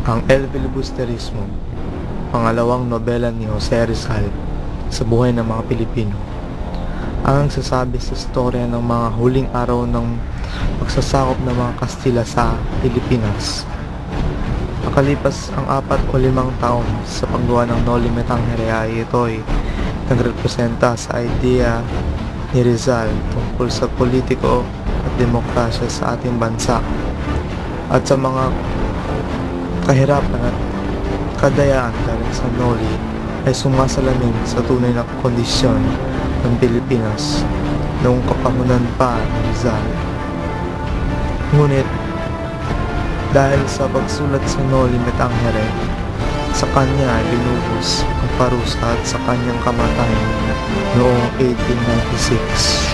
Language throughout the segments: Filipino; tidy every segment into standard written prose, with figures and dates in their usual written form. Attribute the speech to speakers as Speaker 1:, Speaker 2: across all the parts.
Speaker 1: Ang El Filibusterismo, pangalawang nobela ni Jose Rizal sa buhay ng mga Pilipino. Ang nagsasabi sa istorya ng mga huling araw ng pagsasakop ng mga Kastila sa Pilipinas. Makalipas ang 4 o 5 taon sa paggawa ng Noli Me Tangere ay ito ay nagrepresenta sa idea ni Rizal tungkol sa politiko at demokrasya sa ating bansa at sa mga kahirapan at kadayaan dahil sa Noli ay sumasalamin sa tunay na kondisyon ng Pilipinas noong kapahunan pa ni Rizal. Ngunit dahil sa pagsulat sa Noli Me Tangere, sa kanya ay binubos ang parusa at sa kanyang kamatayan noong 1896.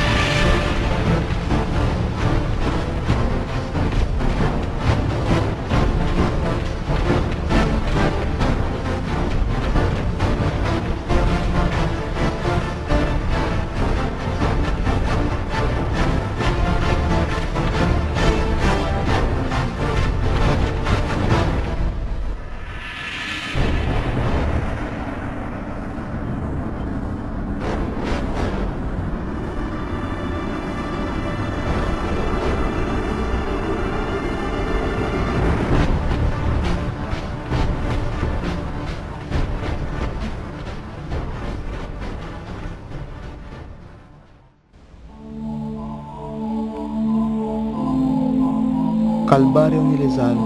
Speaker 1: Kalbaryo ni Rizal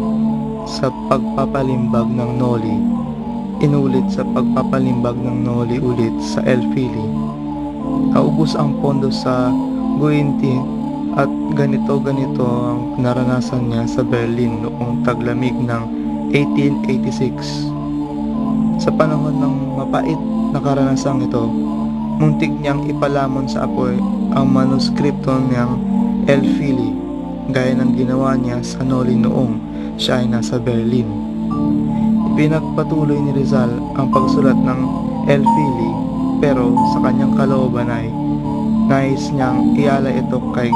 Speaker 1: sa pagpapalimbag ng Noli, inulit sa pagpapalimbag ng Noli ulit sa El Fili. Naubos ang pondo sa Guinti at ganito-ganito ang naranasan niya sa Berlin noong taglamig ng 1886. Sa panahon ng mapait na karanasang ito, muntik niyang ipalamon sa apoy ang manuskripto niyang El Fili, gaya ng ginawa niya sa Noli noong siya ay nasa Berlin. Ipinagpatuloy ni Rizal ang pagsulat ng El Fili, pero sa kanyang kalooban ay nais niyang ialay ito kay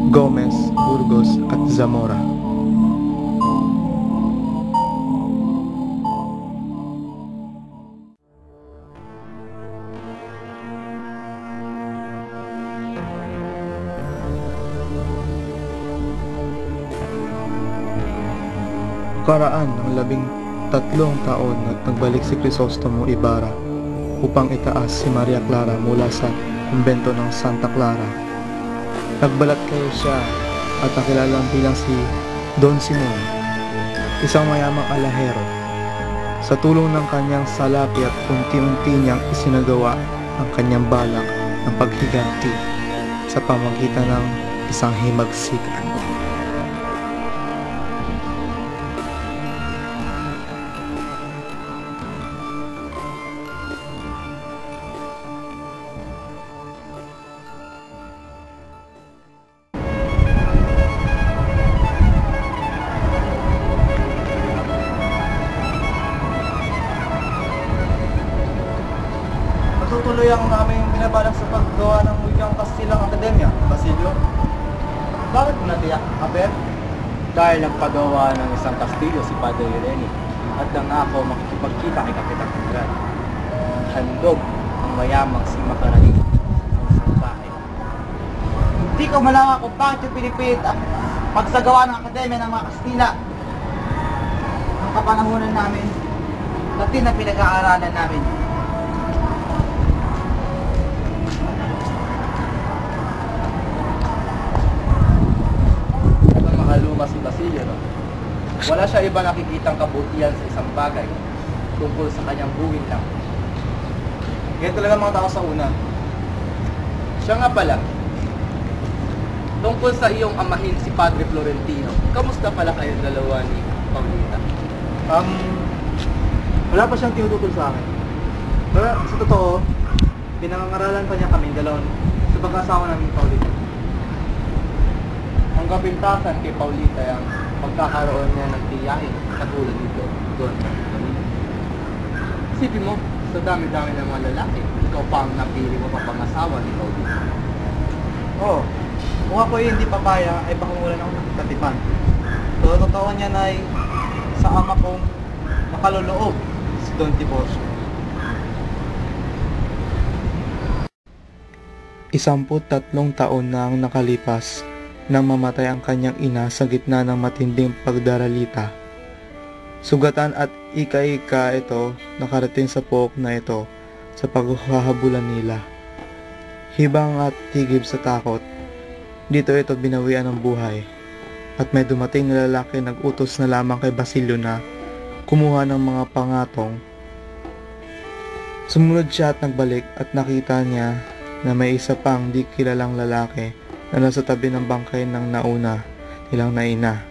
Speaker 1: Gomez, Burgos at Zamora. Karaan ng 13 taon at nagbalik si Crisostomo Ibarra upang itaas si Maria Clara mula sa kumbento ng Santa Clara. Nagbalat kayo siya at nakilala bilang si Don Simon, isang mayamang alahero. Sa tulong ng kanyang salapi at unti-unti niyang isinagawa ang kanyang balak ng paghiganti sa pamagitan ng isang himagsikan.
Speaker 2: Tutuloy ang aming binabalak sa paggawa ng wikang Kastilang Akademya, Basilio.
Speaker 3: Bakit mo natiyak, Aber? Dahil nagpagawa ng isang kastilyo si Padre Irene at nangako makikipagkita kay Kapitan Conrad. Handog ang mayamang si Macarani ang isang bahay.
Speaker 2: Hindi ko malaman kung bakit yung pinipilit ang pagsagawa ng Akademya ng mga Kastila. Ang kapanahunan namin, Latin na pinag-aaralan namin.
Speaker 3: Luma si Basilio, no? Wala siya iba nakikitang kabutihan sa isang bagay tungkol sa kanyang buwin lang.
Speaker 2: Ganyan talaga mga tao sa una.
Speaker 3: Siya nga pala, tungkol sa iyong amahin si Padre Florentino, kamusta pala kayong dalawa ni Paulita?
Speaker 2: Wala pa siyang tinututol sa akin. Pero sa totoo, pinangangaralan pa niya kami dalawang sa pagkasawa namin ni Paulita.
Speaker 3: Ang kapintasan kay Paulita ay ang pagkakaroon niya ng tiyahin katulad nito doon. Isipin mo, sa dami-dami ng mga lalaki, ikaw pa ang napili mo papangasawa ni Paulita.
Speaker 2: Oo. Kung ako hindi papaya, ay baka wala na akong katipan. So, totoo niya na ay sa ama kong
Speaker 3: kaluloob, si Don Tiburcio.
Speaker 1: 13 taon na ang nakalipas nang mamatay ang kanyang ina sa gitna ng matinding pagdaralita. Sugatan at ika-ika ito nakarating sa pook na ito sa paghahabulan nila. Hibang at tigib sa takot, dito ito binawian ng buhay. At may dumating na lalaki nag-utos na lamang kay Basilio na kumuha ng mga pangatong. Sumunod siya at nagbalik at nakita niya na may isa pang di kilalang lalaki na nasa tabi ng bangkay ng nauna nilang naina.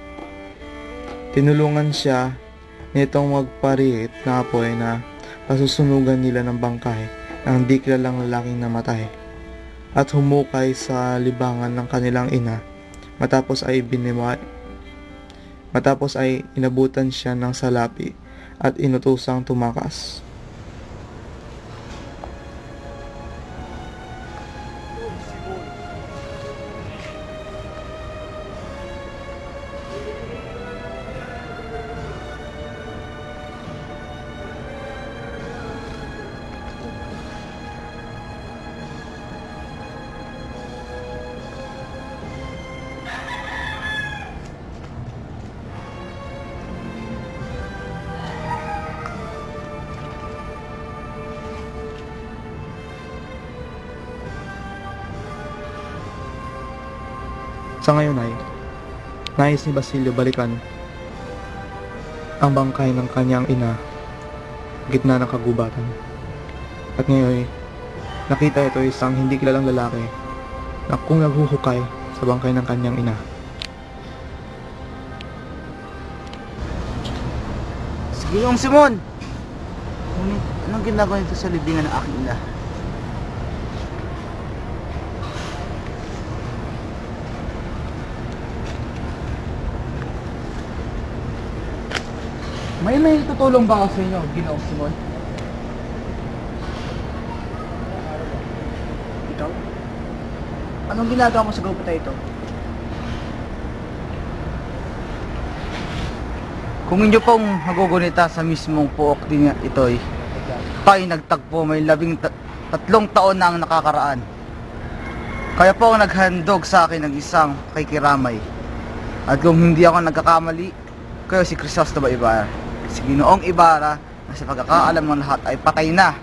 Speaker 1: Tinulungan siya nitong magpariit na apoy na pasusunugan nila ng bangkay ng di kilalang lalaking namatay at humukay sa libangan ng kanilang ina. Matapos ay inabutan siya ng salapi at inutusang tumakas. Sa ngayon ay nais ni Basilio balikan ang bangkay ng kanyang ina gitna ng kagubatan. At ngayon nakita ito isang hindi kilalang lalaki na kung naghuhukay sa bangkay ng kanyang ina.
Speaker 2: Ginoong Simon! Ngunit, anong ginagawa nito sa libingan ng aking ina? May tutulong ba ako sa inyo, Ginoong Simon? Ikaw? Anong ginagawa mo sa grupo na ito? Kung inyo pong magugunita sa mismong puok din ito'y tayo nagtagpo may 13 taon na ang nakakaraan. Kaya po ako naghandog sa akin ng isang kay Kiramay. At kung hindi ako nagkakamali, kayo si Crisostomo Ibarra. Si Ginoong Ibarra na sa pagkakaalam ng lahat ay patay na.